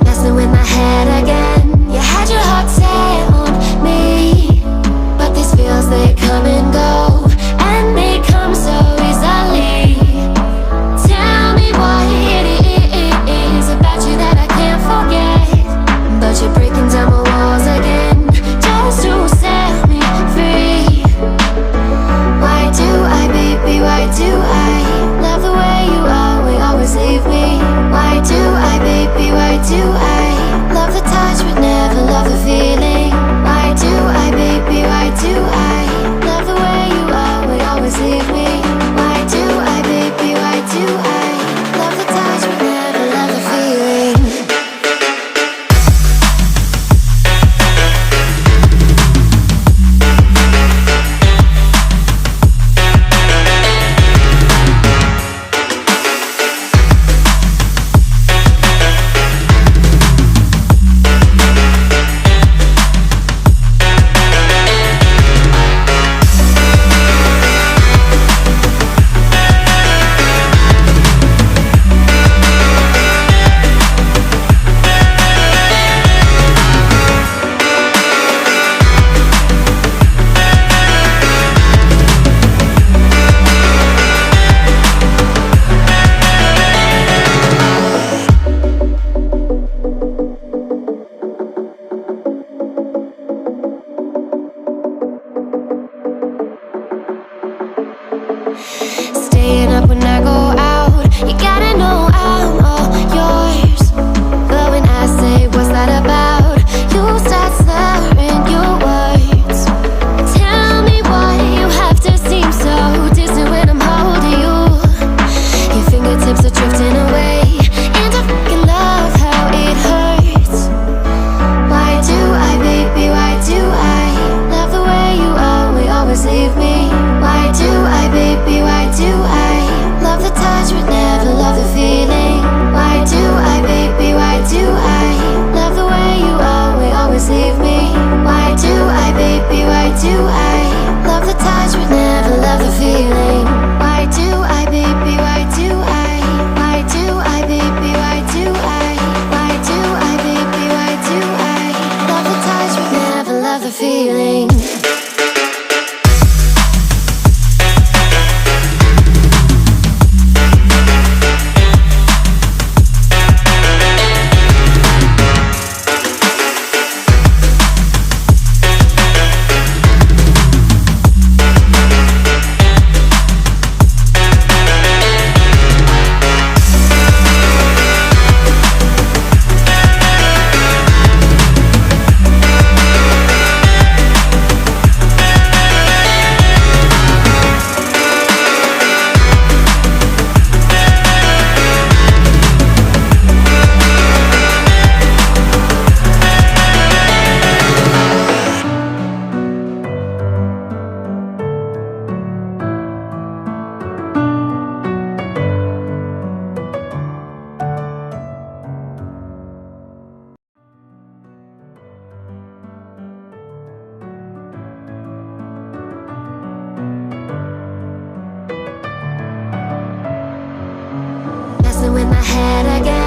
Messing with my head again. You had your heart set on me, but these feels, they come and go, and they come so easily. Tell me what it is about you that I can't forget, but you're breaking down my walls again just to set me free. Why do I, baby, why do I love the way you always leave me? Why do I, baby, why do I love the touch but never love the feeling? Why do I, baby, why do I love the way you always leave me? Why do I, baby, why do I love the touch but never love the feeling? Staying up when I go out, you gotta know I'm all yours. But when I say what's that about, you start slurring your words. Tell me why you have to seem so distant when I'm holding you. Your fingertips are drifting away, and I fucking love how it hurts. Why do I, baby, why do I love the way you always leave me? Why do I, baby, why do I love the touch but never love the feeling? Why do I, baby, why do I love the way you always leave me? Why do I, baby, why do I love the touch but never love the feeling? Why do I, baby, why do I? Why do I, baby, why do I? Why do I, baby, why do I love the touch but never love the feeling? Messing with my head again.